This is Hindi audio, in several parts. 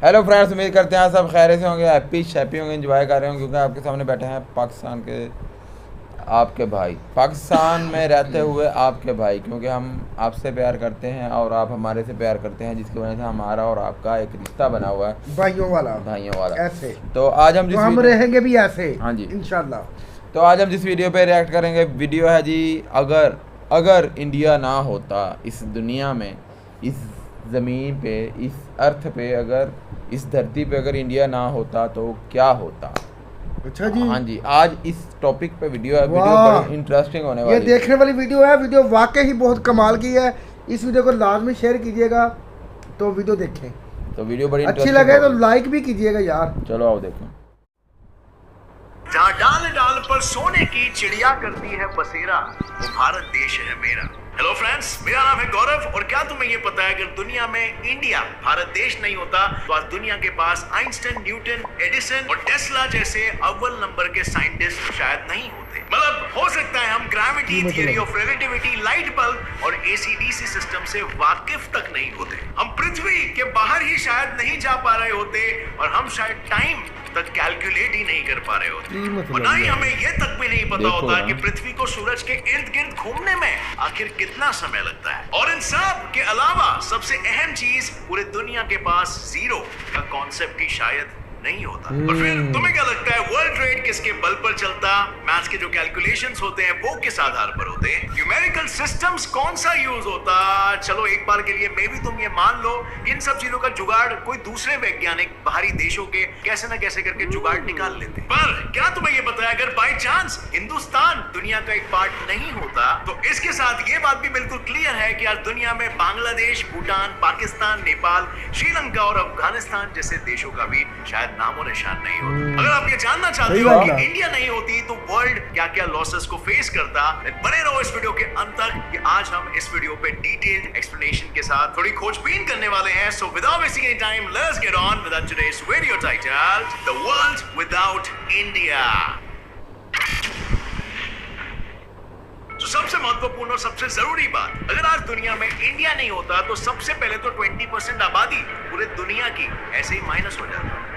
हेलो फ्रेंड्स, उम्मीद करते हैं सब खैर से होंगे, हैप्पी होंगे, एंजॉय कर रहे होंगे, क्योंकि आपके सामने बैठे हैं पाकिस्तान के आपके भाई, पाकिस्तान में रहते हुए आपके भाई, क्योंकि हम आपसे प्यार करते हैं और आप हमारे से प्यार करते हैं, जिसकी वजह से हमारा और आपका एक रिश्ता बना हुआ है भाइयों वाला ऐसे। तो आज हम हम रहेंगे भी ऐसे, हाँ जी इंशाल्लाह। तो आज हम जिस वीडियो पे रिएक्ट करेंगे, वीडियो है जी, अगर इंडिया ना होता इस दुनिया में, इस ज़मीन पे, इस अर्थ पे, अगर इस धरती पे अगर इंडिया ना होता तो क्या होता। अच्छा जी, हाँ जी, आज इस टॉपिक पे वीडियो है। वीडियो बड़ी इंटरेस्टिंग होने वाली है। ये देखने वाली वीडियो है। वीडियो वाकई ही बहुत कमाल की है। इस वीडियो को लाजमी शेयर कीजिएगा तो वीडियो देखें, तो वीडियो बड़ी अच्छी लगे तो लाइक भी कीजिएगा यार। चलो आओ देखें। जहाँ डाल डाल पर सोने की चिड़िया करती है बसेरा, वो भारत देश है मेरा। हेलो फ्रेंड्स, मेरा नाम है गौरव और क्या तुम्हें ये पता है, अगर दुनिया में इंडिया भारत देश नहीं होता तो आज दुनिया के पास आइंस्टाइन, न्यूटन, एडिसन और टेस्ला जैसे अव्वल नंबर के साइंटिस्ट शायद नहीं होते। मतलब हो सकता है हम gravity, theory of relativity, light bulb और एसी-डीसी सिस्टम से वाकिफ तक नहीं होते। हम पृथ्वी के बाहर ही शायद नहीं जा पा रहे होते और हम शायद टाइम तक कैलकुलेट ही नहीं कर पा रहे होते। और ना ही हमें ये तक भी नहीं पता होता कि पृथ्वी को सूरज के इर्द गिर्द घूमने में आखिर कितना समय लगता है। और इन सब के अलावा सबसे अहम चीज, पूरे दुनिया के पास जीरो का कॉन्सेप्ट ही शायद नहीं होता। और फिर तुम्हें क्या लगता है, वर्ल्ड ट्रेड किसके बल पर चलता? मैथ्स के जो कैलकुलेशंस होते हैं वो किस आधार पर होते हैं? न्यूमेरिकल सिस्टम्स कौन सा यूज होता? चलो एक बार के लिए मे भी तुम ये मान लो इन सब चीजों का जुगाड़ कोई दूसरे वैज्ञानिक बाहरी देशों के कैसे न कैसे करके जुगाड़ निकाल लेते। पर क्या तुम्हें ये पता है, अगर बाई चांस हिंदुस्तान दुनिया का एक पार्ट नहीं होता तो इसके साथ ये बात भी बिल्कुल क्लियर है कि आज दुनिया में बांग्लादेश, भूटान, पाकिस्तान, नेपाल, श्रीलंका और अफगानिस्तान जैसे देशों का भी शायद नामो निशान नहीं होता। अगर आप ये जानना चाहते हो कि इंडिया नहीं होती तो वर्ल्ड क्या क्या लॉसेस को फेस करता, बने रहो इस वीडियो के अंत तक कि आज हम इस वीडियो पे डिटेल्ड एक्सप्लेनेशन के साथ थोड़ी खोजबीन करने वाले हैं। So without wasting any time, let's get on with today's video title, the world without India. तो सबसे महत्वपूर्ण और सबसे जरूरी बात, अगर आज दुनिया में इंडिया नहीं होता तो सबसे पहले तो 20% आबादी पूरे दुनिया की ऐसे ही माइनस हो जाती।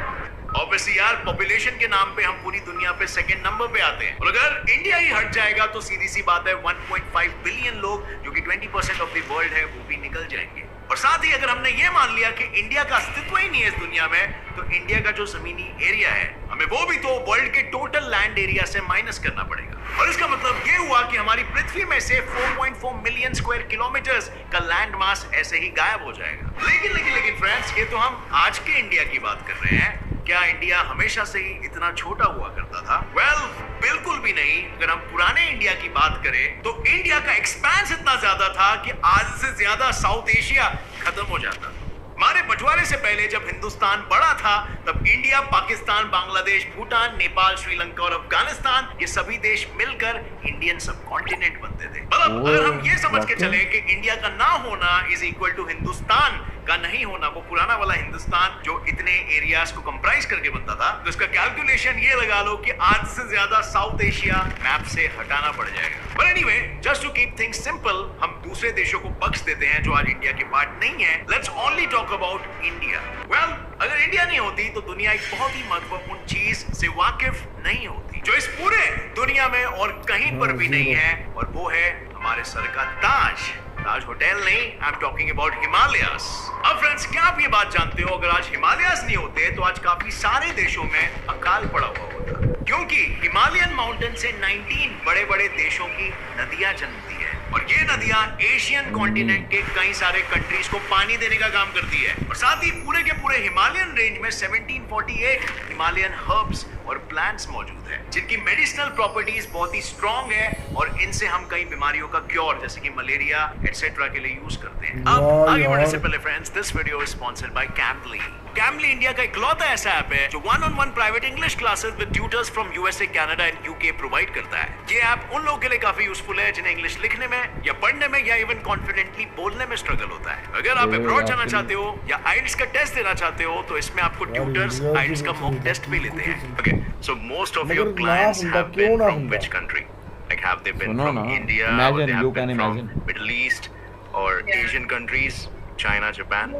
ऑब्वियसली यार, पॉपुलेशन के नाम पे हम पूरी दुनिया पे सेकंड नंबर पे आते हैं और अगर इंडिया ही हट जाएगा तो सीधी सी बात है 1.5 बिलियन लोग, जो कि 20% ऑफ द वर्ल्ड है, वो भी निकल जाएंगे। और साथ ही अगर हमने ये मान लिया कि इंडिया का अस्तित्व ही नहीं है इस दुनिया में, तो इंडिया का जो जमीनी एरिया है, हमें वो भी तो वर्ल्ड के टोटल लैंड एरिया से माइनस करना पड़ेगा। और इसका मतलब ये हुआ कि हमारी पृथ्वी में से 4.4 मिलियन स्क्वायर किलोमीटर्स का लैंड मास ऐसे ही गायब हो जाएगा। लेकिन फ्रेंड्स, ये तो हम आज के इंडिया की बात कर रहे हैं। क्या इंडिया हमेशा से ही इतना छोटा हुआ करता था? वेल, बिल्कुल भी नहीं। अगर हम पुराने इंडिया की बात करें तो इंडिया का एक्सपेंस इतना ज्यादा था कि आज से ज्यादा साउथ एशिया खत्म हो जाता। हमारे बंटवारे से पहले जब हिंदुस्तान बड़ा था तब इंडिया, पाकिस्तान, बांग्लादेश, भूटान, नेपाल, श्रीलंका और अफगानिस्तान, ये सभी देश मिलकर इंडियन सब कॉन्टिनेंट बनते थे। मतलब अगर हम ये समझ के चले कि इंडिया का ना होना इज इक्वल टू हिंदुस्तान का नहीं होना, वो पुराना वाला हिंदुस्तान जो इतने एरियाज को कंप्राइज करके बनता था, तो इसका कैलकुलेशन ये लगा लो कि आज से ज्यादा साउथ एशिया मैप से हटाना पड़ जाएगा। But anyway, just to keep things simple, हम दूसरे देशों को बख्श देते हैं जो आज इंडिया के पार्ट नहीं है। Let's only talk about India. Well, अगर इंडिया नहीं होती तो दुनिया एक बहुत ही महत्वपूर्ण चीज से वाकिफ नहीं होती, जो इस पूरे दुनिया में और कहीं पर भी नहीं है, और वो है हमारे सर का ताज। ताज होटल नहीं, I am talking about Himalayas. अब फ्रेंड्स, क्या आप ये बात जानते हो, अगर आज हिमालयास नहीं होते तो आज काफी सारे देशों में अकाल पड़ा हुआ होता, क्योंकि हिमालयन माउंटेन से 19 बड़े बड़े देशों की नदियां जन्मती है और ये नदियां एशियन कॉन्टिनेंट के कई सारे कंट्रीज को पानी देने का काम करती है। और साथ ही पूरे के पूरे हिमालयन रेंज में 1748 हिमालयन हर्ब्स और प्लांट्स मौजूद है, जिनकी मेडिसिनल प्रॉपर्टीज बहुत ही स्ट्रॉन्ग है और इनसे हम कई बीमारियों का क्योर जैसे कि मलेरिया एटसेट्रा के लिए यूज करते हैं। अब आगे बढ़ने से पहले friends, this video is sponsored by Cambly. Cambly India का इकलौता ऐसा ऐप है जो 1-on-1 private English classes with tutors from USA, Canada and UK provide करता है। ये ऐप उन लोगों के लिए काफी यूजफुल है जिन्हें इंग्लिश लिखने में या पढ़ने में या इवन कॉन्फिडेंटली बोलने में स्ट्रगल होता है। अगर आप अब्रॉड जाना चाहते हो या आइल्स का टेस्ट देना चाहते हो तो इसमें आपको ट्यूटर्स आइल्स का मॉक टेस्ट भी लेते हैं। Okay, so most of your clients have been from which country? Like have they been from India, or they have been from Middle East or Asian countries, China, Japan?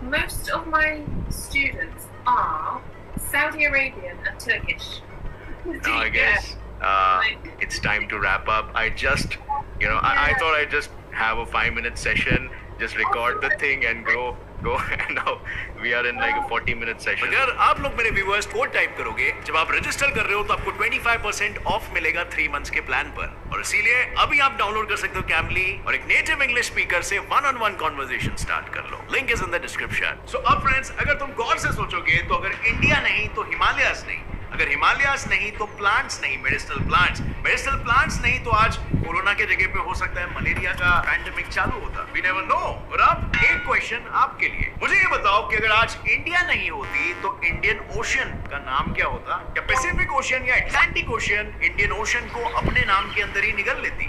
Most of my students are Saudi Arabian and Turkish. Now I guess it's time to wrap up. I just, I thought I'd just have a 5-minute session, just record the thing and go. And now we are in like a 40-minute session. अगर आप लोग मेरे व्यूअर्स कोड टाइप करोगे जब आप रजिस्टर कर रहे हो तो आपको 25% ऑफ मिलेगा 3 मंथ्स के प्लान पर, और इसीलिए अभी आप डाउनलोड कर सकते हो कैमली और एक नेटिव इंग्लिश स्पीकर से 1-on-1 कॉन्वर्सेशन स्टार्ट कर लो। Link is in the description. So अब फ्रेंड्स, अगर तुम गौर से सोचोगे तो अगर इंडिया नहीं तो हिमालयाज नहीं, अगर हिमालयाज नहीं तो प्लांट्स नहीं, मेडिसिनल प्लांट्स नहीं तो आज कोरोना के जगह पे हो सकता है मलेरिया का पैंडेमिक चालू होता। We never know. और अब एक क्वेश्चन आपके लिए, मुझे ये बताओ कि अगर आज इंडिया नहीं होती तो इंडियन ओशन का नाम क्या होता? क्या पैसिफिक ओशन या अटलांटिक ओशन इंडियन ओशन को अपने नाम के अंदर ही निगल लेती?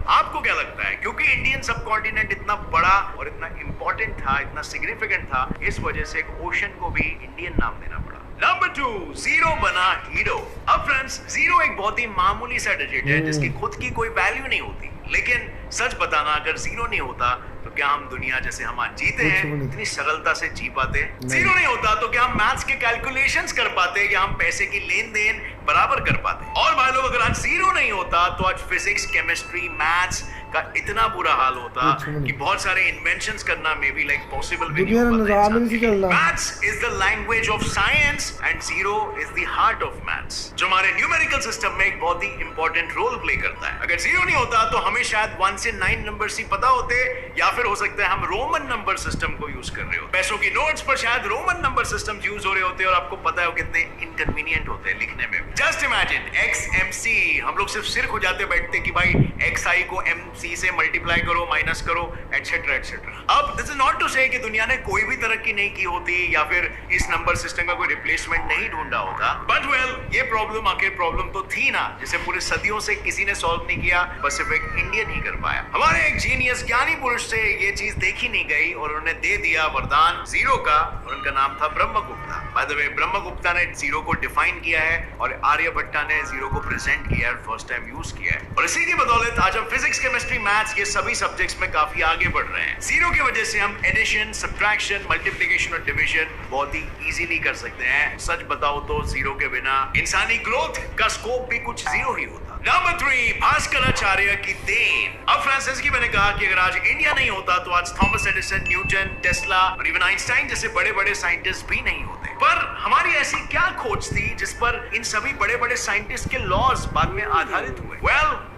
आपको क्या लगता है? क्योंकि इंडियन सब कॉन्टिनेंट इतना बड़ा और इतना इंपॉर्टेंट था, इतना सिग्निफिकेंट था, इस वजह से एक ओशन को भी इंडियन नाम देना पड़ा। नंबर 2, जीरो बना हीरो। अब फ्रेंड्स, जीरो एक बहुत ही मामूली सा डिजिट है जिसकी खुद की कोई वैल्यू नहीं होती, लेकिन सच बताना, अगर जीरो नहीं होता तो क्या हम दुनिया जैसे हम आज जीते हैं इतनी सरलता से जी पाते? जीरो नहीं होता तो क्या हम मैथ्स के कैलकुलेशंस कर पाते या हम पैसे की लेन देन बराबर कर पाते? और भाई लोग, अगर आज जीरो नहीं होता तो आज फिजिक्स, केमिस्ट्री, मैथ्स का इतना बुरा हाल होता कि बहुत सारे इन्वेंशंस करना मे बी लाइक पॉसिबल भी नहीं होता। Maths is the language of science and zero is the heart of maths, जो हमारे न्यूमेरिकल सिस्टम में एक बहुत ही इंपॉर्टेंट रोल प्ले करता है। अगर जीरो नहीं होता तो हमें शायद 1 से 9 नंबर्स ही पता होते, या फिर हो सकता है हम रोमन नंबर सिस्टम को यूज कर रहे हो। पैसों की नोट्स पर शायद रोमन नंबर सिस्टम यूज हो रहे होते और आपको पता है वो कितने इनकन्वीनियंट होते हैं लिखने में। जस्ट इमेजिन XMC, हम लोग सिर्फ सिर खुजाते बैठते कि भाई XI को MC से मल्टीप्लाई करो, माइनस करो, एटसेट्रा एटसेट्रा। अब दिस इज नॉट टू से कि दुनिया ने कोई भी तरक्की नहीं की होती या फिर इस नंबर सिस्टम का कोई रिप्लेसमेंट नहीं ढूंढा होता, बट ये प्रॉब्लम आखिर प्रॉब्लम तो थी ना, जिसे पूरे सदियों से किसी ने सॉल्व नहीं किया, बस सिर्फ एक इंडियन ही कर पाया। हमारे एक जीनियस ज्ञानी पुरुष से ये चीज देखी नहीं गई और उन्होंने दे दिया वरदान जीरो का, और उनका नाम था Brahmagupta. By the way, Brahmagupta ने जीरो को डिफाइन किया है और आर्यभट्टा ने जीरो को प्रेजेंट किया है, फर्स्ट टाइम यूज किया है, और इसी की बदौलत आज हम फिजिक्स, केमिस्ट्री, मैथ्स ये सभी सब्जेक्ट्स में काफी आगे बढ़ रहे हैं। जीरो की वजह से हम एडिशन, सब्ट्रैक्शन, मल्टीप्लिकेशन और डिवीजन बहुत ही इजीली कर सकते हैं। सच बताओ तो जीरो के बिना इंसानी ग्रोथ का स्कोप भी कुछ जीरो ही होता। नंबर 3, भास्कराचार्य की देन। अब फ्रांसिस की मैंने कहा कि अगर आज इंडिया नहीं होता तो आज थॉमस एडिसन, न्यूटन, टेस्ला और इवन आइंस्टाइन जैसे बड़े बड़े साइंटिस्ट भी नहीं होते। पर हमारी ऐसी क्या खोज थी जिस पर इन सभी बड़े बड़े साइंटिस्ट के लॉज बाद में आधारित हुए?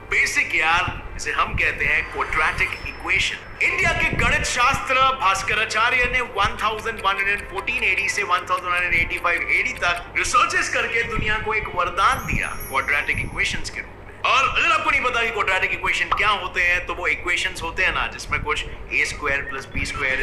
बेसिक यार, इसे हम कहते हैं क्वाड्रेटिक इक्वेशन। इंडिया के गणित शास्त्र भास्कराचार्य ने 1114 AD से 1185 AD तक रिसर्चेस करके दुनिया को एक वरदान दिया क्वाड्रेटिक इक्वेशंस के रूप में। और अगर आपको नहीं पता कि क्वाड्रेटिक इक्वेशन क्या होते हैं, तो वो इक्वेशंस होते हैं ना जिसमें कुछ a² + b² = a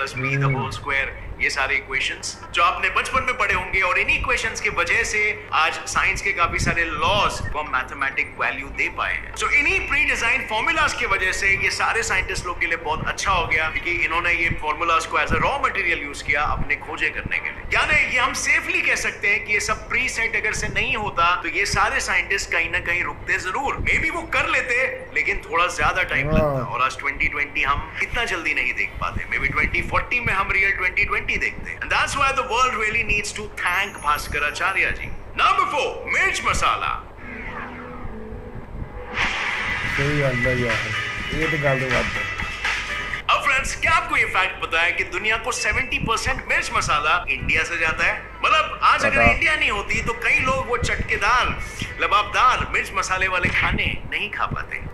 + b the whole square, ये सारे इक्वेशंस जो आपने बचपन में पढ़े होंगे, और इन्हीं इक्वेशंस की वजह से आज साइंस के काफी सारे लॉज को हम मैथमेटिक वैल्यू दे पाए हैं। सो इन्हीं प्री डिजाइन फॉर्मूलाज की वजह से ये सारे साइंटिस्ट लोग के लिए बहुत अच्छा हो गया कि इन्होंने ये फॉर्मूलाज को as a raw material use किया अपने खोजे करने के लिए। यानी ये हम सेफली कह सकते हैं कि ये सब प्री सेट अगर से नहीं होता तो ये सारे साइंटिस्ट कहीं ना कहीं रुकते जरूर, मे बी वो कर लेते लेकिन थोड़ा ज्यादा टाइम लगता, और आज 2020 हम इतना जल्दी नहीं देख पाते। मे बी 2040 में हम रियल 2020 देखते हैं। And that's why the world really needs to thank Bhaskaracharya ji. Number 4, मिर्च मसाला। सही बात है यार, ये तो गल बात है। अब फ्रेंड्स, क्या आपको ये फैक्ट पता है कि दुनिया को 70% मिर्च मसाला इंडिया से जाता है? मतलब आज अगर इंडिया नहीं होती तो कई लोग वो चटकेदार, लबाबदार मिर्च मसाले वाले खाने नहीं खा पाते।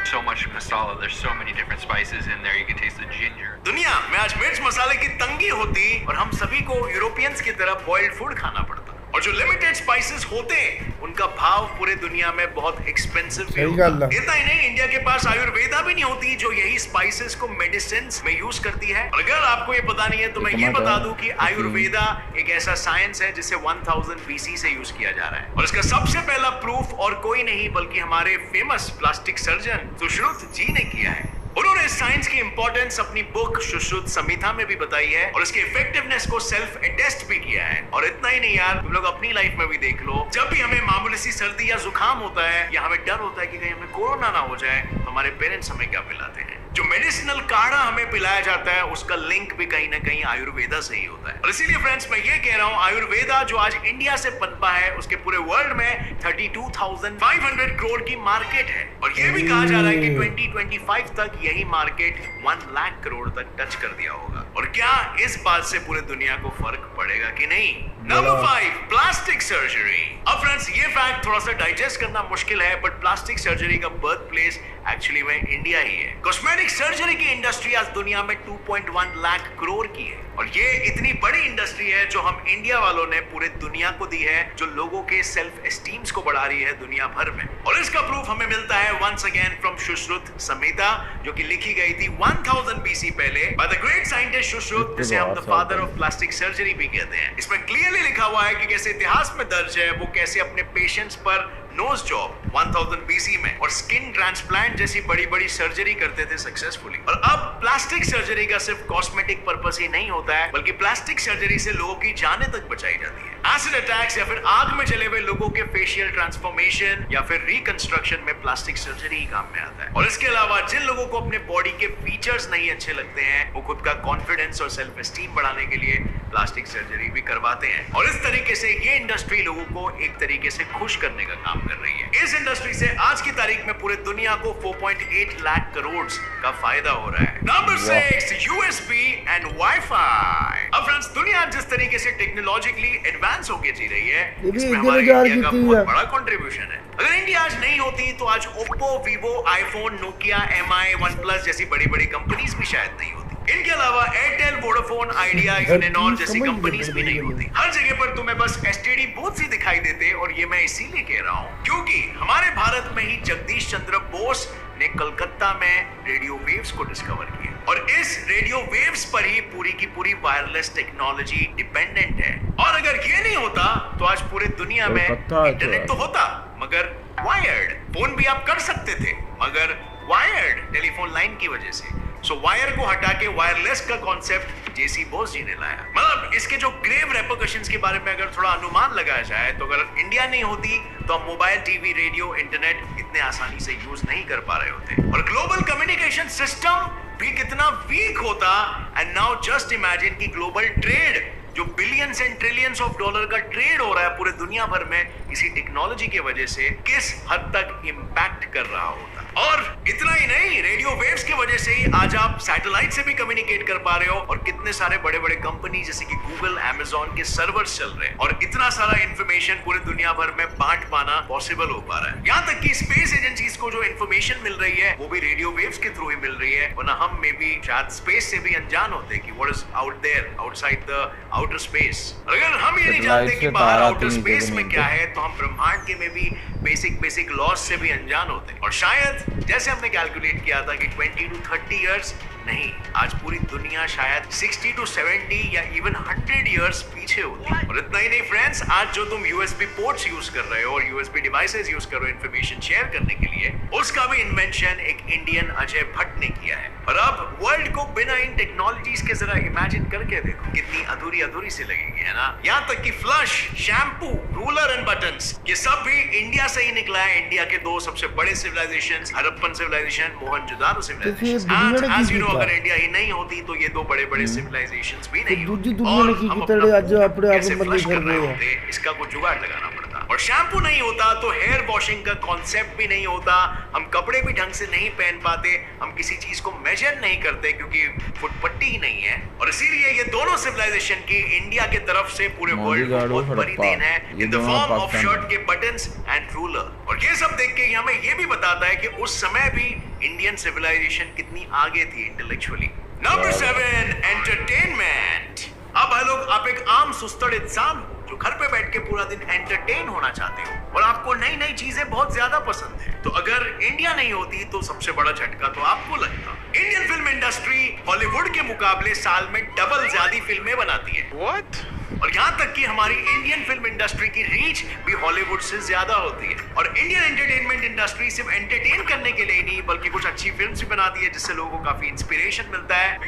So much masala, there's so many different spices in there, you can taste the ginger. दुनिया में आज मिर्च मसाले की तंगी होती और हम सभी को यूरोपियंस की तरह बॉइल्ड फूड खाना पड़ता, और जो लिमिटेड स्पाइसेस होते उनका भाव पूरे दुनिया में बहुत एक्सपेंसिव भी होता। इतना ही नहीं, इंडिया के पास आयुर्वेदा भी नहीं होती जो यही स्पाइसेस को मेडिसिन में यूज करती है। और अगर आपको ये पता नहीं है तो मैं ये बता दूं कि आयुर्वेदा एक ऐसा साइंस है जिसे 1000 BC से यूज किया जा रहा है, और इसका सबसे पहला प्रूफ और कोई नहीं बल्कि हमारे फेमस प्लास्टिक सर्जन सुश्रुत जी ने किया है। उन्होंने इस साइंस की इंपॉर्टेंस अपनी बुक सुश्रुत संहिता में भी बताई है और इसके इफेक्टिवनेस को सेल्फ अटेस्ट भी किया है। और इतना ही नहीं यार, तुम लोग अपनी लाइफ में भी देख लो, जब भी हमें मामूली सी सर्दी या जुकाम होता है या हमें डर होता है कि कहीं हमें कोरोना ना हो जाए, तो हमारे पेरेंट्स हमें क्या पिलाते हैं? जो मेडिसिनल काढ़ा हमें पिलाया जाता है उसका लिंक भी कहीं ना कहीं आयुर्वेदा से ही होता है। और इसीलिए फ्रेंड्स मैं ये कह रहा हूँ, आयुर्वेदा जो आज इंडिया से पनपा है उसके पूरे वर्ल्ड में 32,500 करोड़ की मार्केट है। और ये भी कहा जा रहा है कि 2025 तक यही मार्केट 1 लाख करोड़ तक टच कर दिया होगा। और क्या इस बात से पूरे दुनिया को फर्क पड़ेगा कि नहीं? Number 5, plastic surgery. अब फ्रेंड्स ये फैक्ट थोड़ा सा डाइजेस्ट करना मुश्किल है, बट प्लास्टिक सर्जरी का बर्थ प्लेस एक्चुअली में इंडिया ही है। कॉस्मेटिक सर्जरी की इंडस्ट्री आज दुनिया में 2.1 लाख करोड़ की है। और ये इतनी बड़ी इंडस्ट्री है जो हम इंडिया वालों ने पूरे दुनिया को दी है, जो लोगों के सेल्फ एस्टीम्स को बढ़ा रही है दुनिया भर में। और इसका प्रूफ हमें मिलता है once again from Sushruta Samhita, जो कि लिखी गई थी 1000 BC पहले by the great scientist Sushruta, जिसे हम the father of plastic surgery भी कहते हैं। इसमें क्लियरली लिखा हुआ है कि कैसे इतिहास में दर्ज है वो कैसे अपने पेशेंट्स पर नोज जॉब 1000 BC में और स्किन ट्रांसप्लांट जैसी बड़ी बड़ी सर्जरी करते थे सक्सेसफुली। और अब प्लास्टिक सर्जरी का सिर्फ कॉस्मेटिक पर्पस ही नहीं होता है, बल्कि प्लास्टिक सर्जरी से लोगों की जानें तक बचाई जाती है। एसिड अटैक्स या फिर आग में जले हुए लोगों के फेशियल ट्रांसफॉर्मेशन या फिर रिकंस्ट्रक्शन में प्लास्टिक सर्जरी ही काम में आता है। और इसके अलावा जिन लोगों को अपने बॉडी के फीचर्स नहीं अच्छे लगते हैं, वो खुद का कॉन्फिडेंस और सेल्फ एस्टीम बढ़ाने के लिए प्लास्टिक सर्जरी भी करवाते हैं। और इस तरीके से ये इंडस्ट्री लोगों को एक तरीके से खुश करने का काम कर रही है। इस इंडस्ट्री से आज की तारीख में पूरे दुनिया को 4.8 लाख करोड़ का फायदा हो रहा है। Number 6, USB and wifi. अब फ्रेंड्स दुनिया जिस तरीके से टेक्नोलॉजिकली एडवांस होके जी रही है, इसमें हमारे इंडिया का बहुत बड़ा कंट्रीब्यूशन है। अगर इंडिया आज नहीं होती तो आज Oppo, Vivo, iPhone, Nokia, MI, OnePlus जैसी बड़ी बड़ी कंपनीज भी शायद नहीं होती। इनके अलावा एयरटेल, वोडाफोन, आइडिया, यूनिनॉर जैसी कंपनीज भी नहीं होती। हर जगह पर तुम्हें बस STD बूथ ही दिखाई देते, और ये मैं इसीलिए कह रहा हूँ क्योंकि हमारे भारत में ही जगदीश चंद्र बोस ने कलकत्ता में रेडियो वेव्स को डिस्कवर किया। और इस रेडियो वेव्स पर ही पूरी की पूरी वायरलेस टेक्नोलॉजी डिपेंडेंट है। और अगर ये नहीं होता तो आज पूरे दुनिया में इंटरनेट तो होता, मगर वायर्ड। फोन भी आप कर सकते थे, मगर वायर्ड टेलीफोन लाइन की वजह से। सो वायर को हटा के वायरलेस का कॉन्सेप्ट जेसी बोस जी ने लाया। मतलब इसके जो ग्रेव रेपरकशंस के बारे में अगर थोड़ा अनुमान लगाया जाए तो अगर इंडिया नहीं होती तो हम मोबाइल, टीवी, रेडियो, इंटरनेट इतने आसानी से यूज नहीं कर पा रहे होते। और ग्लोबल कम्युनिकेशन सिस्टम भी कितना वीक होता। एंड नाउ जस्ट इमेजिन कि ग्लोबल ट्रेड जो billions and trillions of dollar का ट्रेड हो रहा है पूरे दुनिया भर में इसी टेक्नोलॉजी की वजह से, किस हद तक इंपैक्ट कर रहा होता। और इतना ही नहीं, रेडियो वेव्स की वजह से ही आज आप सैटेलाइट से भी कम्युनिकेट कर पा रहे हो, और कितने सारे बड़े बड़े कंपनी जैसे कि गूगल, अमेजॉन के सर्वर्स चल रहे हैं, और इतना सारा इंफॉर्मेशन पूरे दुनिया भर में बांट पाना पॉसिबल हो पा रहा है। यहाँ तक कि स्पेस एजेंसीज को जो इंफॉर्मेशन मिल रही है वो भी रेडियो वेव्स के थ्रू ही मिल रही है, वरना हम में भी शायद स्पेस से भी अनजान होते कि what is out there outside the outer space. अगर हम ये नहीं जानते कि बाहर आउटर स्पेस में क्या है, तो हम ब्रह्मांड के में भी बेसिक लॉज से भी अनजान होते। और शायद जैसे हमने कैलकुलेट किया था कि 20 to 30 इयर्स नहीं, आज पूरी दुनिया शायद 60 to 70 या इवन 100 इयर्स पीछे होती। और इतना ही नहीं फ्रेंड्स, आज जो तुम USB पोर्ट्स यूज कर रहे हो और USB डिवाइसेस यूज कर रहे हो इंफॉर्मेशन शेयर करने के लिए, उसका भी इन्वेंशन एक इंडियन अजय भट्ट ने किया है। और अब वर्ल्ड को बिना इन टेक्नोलॉजीज के जरा इमेजिन करके देखो, कितनी अधूरी से लगेगी, है ना। यहाँ तक कि flush, shampoo, ruler and buttons, ये सब भी इंडिया से ही निकला है। इंडिया के दो सबसे बड़े civilisations, Harappan civilisation, Mohenjodaro civilisation. As you know, अगर इंडिया ही नहीं होती तो ये दो बड़े बड़े सिविलाइजेशंस भी नहीं होती। और हम कैसे फ्लश कर रहे होते, इसका कुछ जुगाड़ लगाना पड़ता। और शैम्पू नहीं होता तो हेयर वॉशिंग का कॉन्सेप्ट भी नहीं होता, हम कपड़े भी ढंग से नहीं पहन पाते, हम किसी चीज को मेजर नहीं करते क्योंकि फुटपट्टी ही नहीं है। और इसीलिए ये दोनों सिविलाइजेशन की इंडिया के तरफ से पूरे वर्ल्ड को बहुत बड़ी देन है, in the form of shirt के बटन्स एंड रूलर। और ये सब देख के हमें ये भी बताता है कि उस समय भी इंडियन सिविलाइजेशन कितनी आगे थी इंटेलेक्चुअली। Number 7, entertainment. अब भाई लोग, आप एक आम सुस्तड़ इंसान जो घर पे बैठ के पूरा दिन एंटरटेन होना चाहते हो और आपको नई नई चीजें बहुत ज्यादा पसंद है, तो अगर इंडिया नहीं होती तो सबसे बड़ा झटका तो आपको लगता। इंडियन फिल्म इंडस्ट्री हॉलीवुड के मुकाबले साल में डबल ज्यादा फिल्में बनाती है। What? और यहाँ तक कि हमारी इंडियन फिल्म इंडस्ट्री की रीच भी हॉलीवुड से ज्यादा होती है। और इंडियन एंटरटेनमेंट इंडस्ट्री सिर्फ एंटरटेन करने के लिए नहीं बल्कि कुछ अच्छी फिल्म्स भी बनाती है जिससे लोगों को काफी इंस्पिरेशन मिलता है।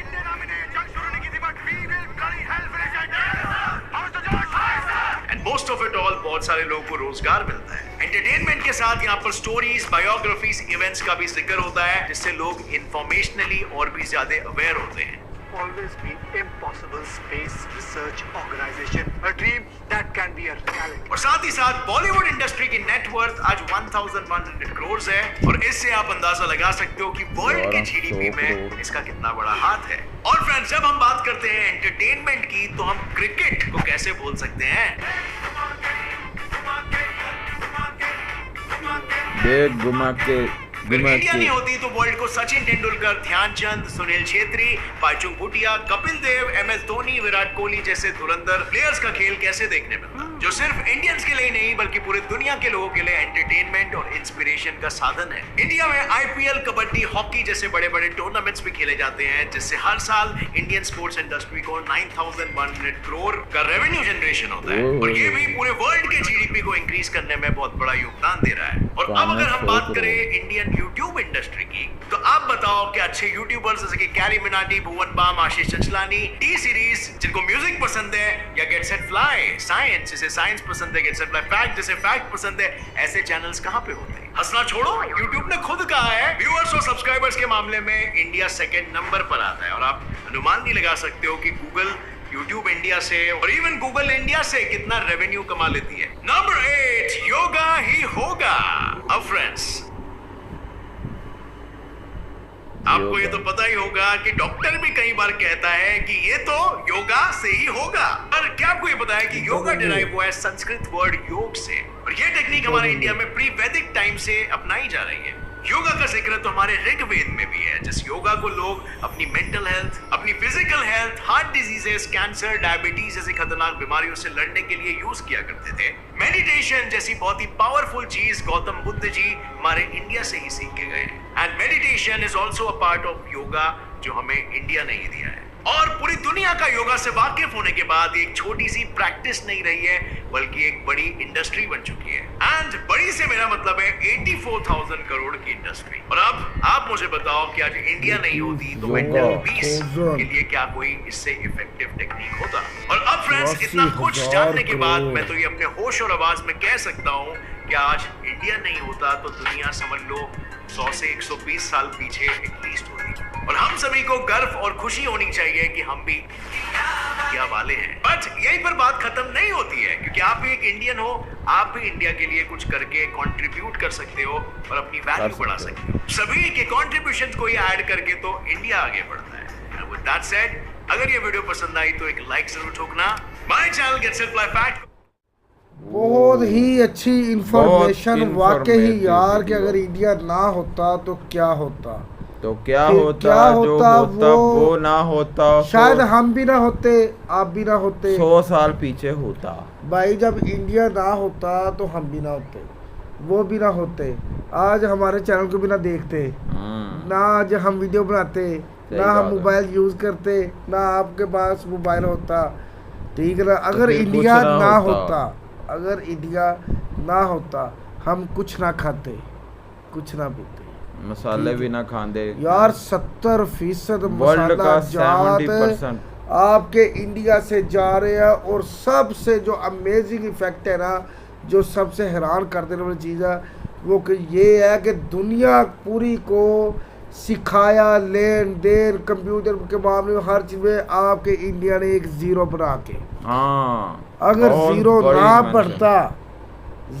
And most of it all, बहुत सारे लोगों को रोजगार मिलता है। एंटरटेनमेंट के साथ यहाँ पर स्टोरीज, बायोग्राफीज, इवेंट्स का भी जिक्र होता है, जिससे लोग इंफॉर्मेशनली और भी ज्यादा अवेयर होते हैं। Always been impossible space research organization, a dream that can be a reality. और साथ ही साथ बॉलीवुड इंडस्ट्री की नेटवर्थ आज 1100 करोड़ है, और इससे आप अंदाजा लगा सकते हो कि वर्ल्ड के जीडीपी में इसका कितना बड़ा हाथ है। और फ्रेंड्स, जब हम बात करते हैं एंटरटेनमेंट की, तो हम क्रिकेट को कैसे भूल सकते हैं। देख घुमा के अगर इंडिया नहीं होती तो वर्ल्ड को सचिन तेंदुलकर, ध्यानचंद, सुनील छेत्री, पाइचुंग भूटिया, कपिल देव, एमएस धोनी, विराट कोहली जैसे धुरंधर प्लेयर्स का खेल कैसे देखने मिलता, जो सिर्फ इंडियंस के लिए नहीं बल्कि पूरे दुनिया के लोगों के लिए एंटरटेनमेंट और इंस्पिरेशन का साधन है। इंडिया में आईपीएल, कबड्डी, हॉकी जैसे बड़े बड़े टूर्नामेंट्स भी खेले जाते हैं, जिससे हर साल इंडियन स्पोर्ट्स इंडस्ट्री को 9100 करोड़ का रेवेन्यू जनरेशन होता है, और ये भी पूरे वर्ल्ड के जीडीपी को इंक्रीज करने में बहुत बड़ा योगदान दे रहा है। और अब अगर हम बात करें इंडियन यूट्यूब इंडस्ट्री की, तो आप बताओ कि अच्छे यूट्यूबर्स जैसे कि कैरी मिनाटी, भुवन बाम, आशीष चंचलानी, टी सीरीज जिनको म्यूजिक पसंद है, या गेट सेट फ्लाई, साइंस जिसे साइंस पसंद है, गेट सेट फ्लाई फैक्ट जिसे फैक्ट पसंद है, ऐसे चैनल्स कहां पे होते हैं? हंसना छोड़ो, यूट्यूब ने खुद कहा है व्यूअर्स और सब्सक्राइबर्स के मामले में इंडिया सेकंड नंबर पर आता है, और आप अनुमान नहीं लगा सकते हो कि गूगल यूट्यूब इंडिया से और इवन गूगल इंडिया से कितना रेवेन्यू कमा लेती है। नंबर 8, योगा ही होगा। अब फ्रेंड्स, आपको ये तो पता ही होगा कि डॉक्टर भी कई बार कहता है कि ये तो योगा से ही होगा, पर क्या आपको ये पता है कि योगा डिराइव हुआ है संस्कृत वर्ड योग से, और ये टेक्निक हमारे इंडिया में प्री वैदिक टाइम से अपनाई जा रही है। योगा का जिक्र तो हमारे ऋग्वेद में भी है, जिस योगा को लोग अपनी मेंटल हेल्थ, अपनी physical health, heart diseases, cancer, diabetes जैसी खतरनाक बीमारियों से लड़ने के लिए यूज किया करते थे। मेडिटेशन जैसी बहुत ही पावरफुल चीज गौतम बुद्ध जी हमारे इंडिया से ही सीख के गए हैं, and meditation is also a part of yoga जो हमें इंडिया ने ही दिया है। और पूरी दुनिया का योगा से वाकिफ होने के बाद एक छोटी सी प्रैक्टिस नहीं रही है, बल्कि एक बड़ी इंडस्ट्री बन चुकी है, एंड बड़ी से मेरा मतलब है 84,000 करोड़ की इंडस्ट्री। और अब आप मुझे बताओ कि आज इंडिया नहीं होती तो मेंटल पीस के लिए क्या कोई इससे इफेक्टिव टेक्निक होता। और अब फ्रेंड्स, इतना कुछ जानने के बाद मैं तो ये अपने होश और आवाज में कह सकता हूँ कि आज इंडिया नहीं होता तो दुनिया समझ लो 100 से 120 साल पीछे एटलीस्ट होती, और हम सभी को गर्व और खुशी होनी चाहिए कि हम भी इंडिया वाले हैं। बट यहीं पर बात खत्म नहीं होती है, क्योंकि आप भी एक इंडियन हो, आप भी इंडिया के लिए कुछ करके कंट्रीब्यूट कर सकते हो और अपनी वैल्यू बढ़ा सकते हो। सभी के कंट्रीब्यूशंस को ये ऐड करके तो इंडिया आगे बढ़ता है। And with that said, अगर ये वीडियो पसंद आई तो एक लाइक जरूर ठोकना। My channel get set fly fact. बहुत ही अच्छी इंफॉर्मेशन, वाकई यार, कि अगर इंडिया ना होता तो क्या होता, तो क्या फिर होता, क्या जो होता, होता वो ना होता, शायद हम भी ना होते, आप भी ना होते, 100 साल पीछे होता। भाई जब इंडिया ना होता तो हम भी ना होते, वो भी ना होते, आज हमारे चैनल को भी ना देखते, ना आज हम वीडियो बनाते, ना हम मोबाइल यूज करते, ना आपके पास मोबाइल होता, ठीक है ना। अगर इंडिया ना होता, अगर इंडिया ना होता, हम कुछ ना खाते, कुछ ना पीते, मसाले भी ना खाते यार। 70% वर्ल्ड का मसाला 70% आपके इंडिया से जा रहे हैं। और सबसे जो अमेजिंग इफेक्ट है ना, जो सबसे हैरान कर देने वाली चीज़ है, वो कि ये है कि दुनिया पूरी को सिखाया लेन देन कंप्यूटर के मामले में हर चीज में आपके इंडिया ने एक जीरो बना के। हाँ, अगर जीरो ना इन्वेंशन। बनता,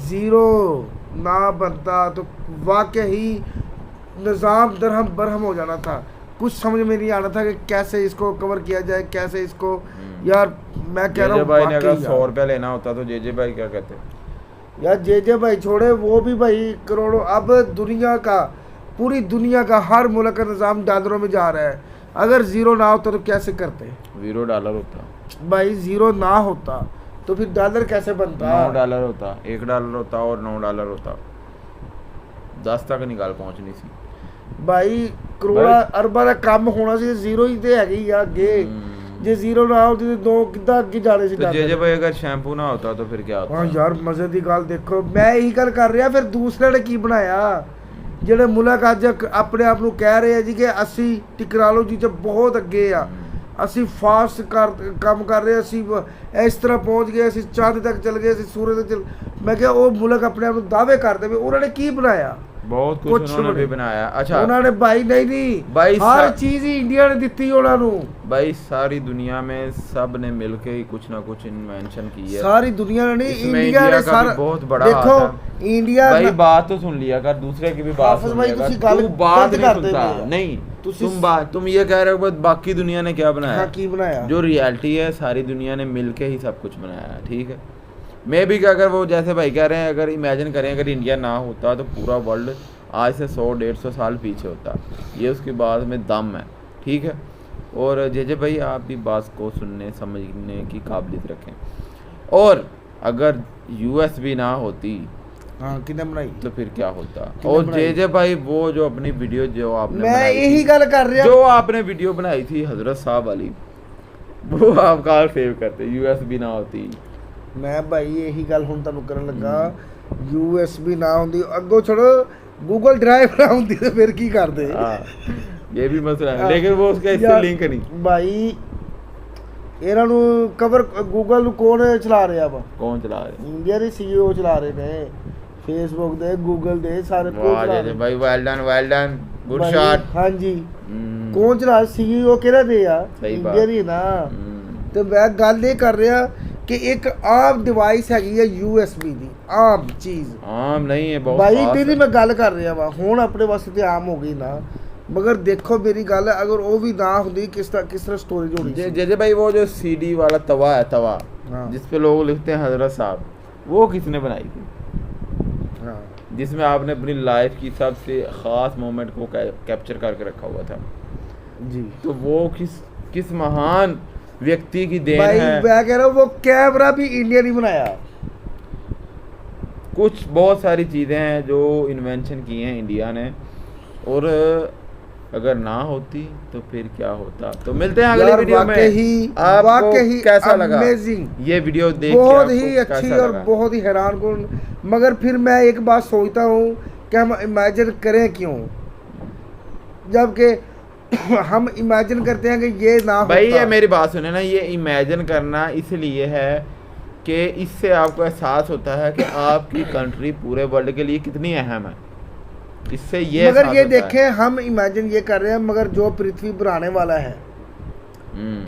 जीरो ना बनता तो वाकई निज़ाम दरहम बरहम हो जाना था। कुछ समझ में नहीं आना था कि कैसे इसको कवर किया जाए, कैसे इसको। यार मैं कह रहा हूँ भाई ने अगर वाकई 100 रुपया लेना होता तो जेजे भाई क्या कहते? यार जेजे भाई छोड़े, वो भी भाई करोड़ों। अब दुनिया का, पूरी दुनिया का हर मुल्क का निज़ाम डॉलरों में जा रहा है। अगर ज़ीरो ना होता तो कैसे करते? $0 होता भाई, ज़ीरो ना होता तो फिर डॉलर कैसे बनता? $9 होता, $1 होता और $9 होता। 10 तक निकाल पहुंचनी सी भाई। करोड़ा अरबा का काम होना सी, जीरो ही तो है या अगे। जे जीरो ना होती तो दो किदा अगे जाने सी। तो जे भाई अगर शैम्पू ना होता तो फिर क्या होता? हाँ यार, मजे की गल देखो, मैं यही गल कर रहा। फिर दूसरे ने की बनाया, ਜਿਹੜੇ ਮੁਲਕ ਅੱਜ ਆਪਣੇ ਆਪ ਨੂੰ ਕਹਿ ਰਹੇ ਆ ਜੀ ਕਿ ਅਸੀਂ ਟੈਕਨੋਲੋਜੀ 'ਚ ਬਹੁਤ ਅੱਗੇ ਆ। ਅਸੀਂ ਫਾਸਟ ਕੰਮ ਕਰ ਰਹੇ, ਅਸੀਂ ਇਸ ਤਰ੍ਹਾਂ ਪਹੁੰਚ ਗਏ, ਅਸੀਂ ਚੰਦ ਤੱਕ ਚਲ ਗਏ, ਅਸੀਂ ਸੂਰਜ ਤੱਕ ਮੈਂ ਕਿਹਾ ਉਹ ਮੁਲਕ ਆਪਣੇ ਆਪ ਨੂੰ ਦਾਅਵੇ ਕਰਦੇ ਵੇ, ਉਹਨਾਂ ਨੇ ਕੀ ਬਣਾਇਆ? बहुत कुछ उन्होंने भी बनाया। अच्छा ਉਹਨਾਂ ਨੇ ਭਾਈ ਨਹੀਂ भाई ਹਰ ਚੀਜ਼ ਹੀ ਇੰਡੀਆ ਨੇ ਦਿੱਤੀ ਉਹਨਾਂ ਨੂੰ। भाई सारी दुनिया में सब ने मिलके ही कुछ ना कुछ इन्वेंशन की है। सारी दुनिया ने नहीं, इसमें इंडिया ने का भी सारा बहुत बड़ा देखो हाथ है। इंडिया भाई बात तो सुन लिया कर, दूसरे की भी बात हाफिज सुन भाई, लिया कर। तुसी गल तू बात गलत नहीं करते सुनता पए हो। नहीं, तुम ये कह रहे हो बस बाकी दुनिया ने क्या बनाया? हाँ, की बनाया? जो रियलिटी है सारी दुनिया ने मिलके ही सब कुछ बनाया है, ठीक है। मैं भी क्या, अगर वो जैसे भाई कह रहे हैं, अगर इमेजिन करें अगर इंडिया ना होता तो पूरा वर्ल्ड आज से 100-150 साल पीछे होता। ये उसकी बात में दम है, ठीक है। और जे भाई आप भी बात को सुनने समझने की काबिलियत रखें। और अगर यूएस भी ना होती हाँ किने बनाई तो फिर क्या होता? और जे भाई वो जो अपनी वीडियो जो आपने मैं बनाई यही थी, गल कर रहा, जो आपने वीडियो बनाई थी हजरत साहब वाली, वो आप कहाँ सेव करते? यूएस भी ना होती। मैं भाई यही गल हुण तुहानू करन लगा, यूएसबी ना हुंदी, अगो छोड़ो गूगल ड्राइव ना हुंदी तो फिर की करदे? हाँ, ये भी मसला है, लेकिन वो उसका इससे लिंक नहीं। भाई ਇਹਨਾਂ ਨੂੰ ਕਵਰ ਗੂਗਲ ਨੂੰ ਕੌਣ ਚਲਾ ਰਿਹਾ ਵਾ? कौन चला रहे? ਇੰਡੀਆ ਦੇ ਸੀਈਓ ਚਲਾ ਰਹੇ ਨੇ, ਫੇਸਬੁੱਕ ਦੇ, ਗੂਗਲ ਦੇ, ਸਾਰੇ ਕੋਲ वाह ਚਲਾ जय ਰਹੇ भाई, वेल डन, गुड भाई, शॉट। ਹਾਂਜੀ ਕੌਣ ਚਲਾ ਸੀਈਓ ਕਿਹੜਾ ਦੇ ਆ? ਸਹੀ ਬਾਤ। ਇੰਡੀਆ ਦੀ ਨਾ। ਤੇ ਮੈਂ ਗੱਲ ਇਹ ਕਰ ਰਿਹਾ ਕਿ ਇੱਕ ਆਮ ਡਿਵਾਈਸ ਹੈਗੀ ਹੈ USB ਦੀ, ਆਮ ਚੀਜ਼। आम नहीं है, बहुत ਬਾਈ खास ਦੀ है। ਮੈਂ ਗੱਲ ਕਰ ਰਿਹਾ ਵਾ, ਹੁਣ ਆਪਣੇ ਵਾਸਤੇ ਤੇ ਆਮ ਹੋ ਗਈ ਨਾ, मगर देखो मेरी गल है, अगर वो भी ना होती किस तरह स्टोरेज होनी थी? जैसे भाई वो जो CD वाला तवा है, तवा हाँ। जिस पे लोग लिखते हैं हजरत साहब, वो किसने बनाई थी? हाँ। जिसमें आपने अपनी लाइफ की सबसे ख़ास मोमेंट को कैप्चर करके रखा हुआ था जी, तो वो किस महान व्यक्ति की देन भाई है। मैं कह रहा हूँ वो कैमरा भी इंडिया नहीं बनाया। कुछ बहुत सारी चीज़ें हैं जो इन्वेंशन की हैं इंडिया ने, और अगर ना होती तो फिर क्या होता? तो मिलते हैं अगली वीडियो में। आपको कैसा लगा ये वीडियो देख के? बहुत ही अच्छी और बहुत ही हैरान कौन, मगर फिर मैं एक बात सोचता हूँ कि हम इमेजिन करें क्यों, जबकि हम इमेजिन करते हैं कि ये ना होता। भाई ये मेरी बात सुने ना, ये इमेजिन करना इसलिए है कि इससे आपको एहसास होता है कि आपकी कंट्री पूरे वर्ल्ड के लिए कितनी अहम है। इससे ये मगर ये देखें, हम इमेजिन ये कर रहे हैं, मगर जो पृथ्वी बनाने वाला है,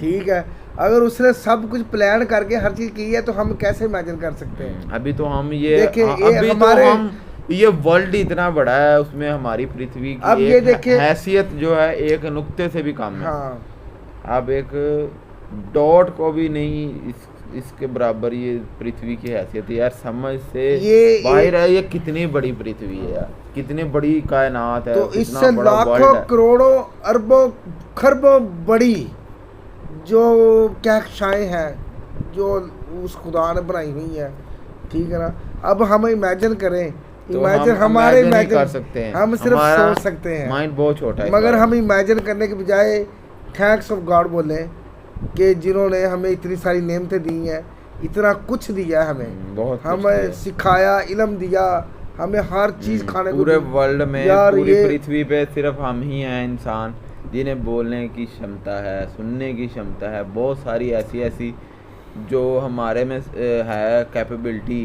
ठीक है, अगर उसने सब कुछ प्लान करके हर चीज की है तो हम कैसे इमेजिन कर सकते हैं? अभी तो हम ये देखें, अभी हमारे तो हम ये वर्ल्ड इतना बड़ा है, उसमें हमारी पृथ्वी की अब ये देखें, हैसियत जो है एक नुक्ते से भी कम है। हाँ। अब एक डॉट को भी नहीं इसके बराबर ये पृथ्वी की हैसियत है यार। समझ से बाहर है, ये कितनी बड़ी पृथ्वी है यार, कितनी बड़ी कायनात है। तो इससे लाखों करोड़ों अरबों खरबों बड़ी जो क्या शाएं हैं जो उस खुदा ने बनाई हुई है, ठीक है ना। अब हम इमेजिन करें, इमेजिन हमारे इमेजिन कर सकते हैं, हम सिर्फ सोच सकते हैं, माइंड बहुत छोटा है, मगर हम इमेजिन करने के बजाय थैंक्स ऑफ गॉड बोले कि जिन्होंने हमें इतनी सारी नेमतें दी हैं, इतना कुछ दिया हमें, बहुत हमें सिखाया, इल्म दिया, हमें हर चीज़ खाने को। पूरे वर्ल्ड में पूरी पृथ्वी पे सिर्फ हम ही हैं इंसान जिन्हें बोलने की क्षमता है, सुनने की क्षमता है, बहुत सारी ऐसी जो हमारे में है कैपेबिलिटी,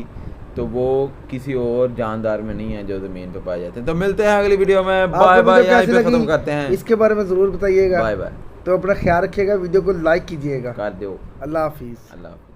तो वो किसी और जानदार में नहीं है जो ज़मीन पे पाए जाते हैं। तो मिलते हैं अगली वीडियो में, बाय बाय, यहीं पे खत्म करते हैं। इसके बारे में ज़रूर बताइएगा, बाय बाय। तो अपना ख्याल रखिएगा, वीडियो को लाइक कीजिएगा, कर दो। अल्लाह हाफिज़। अल्लाह हाफिज़।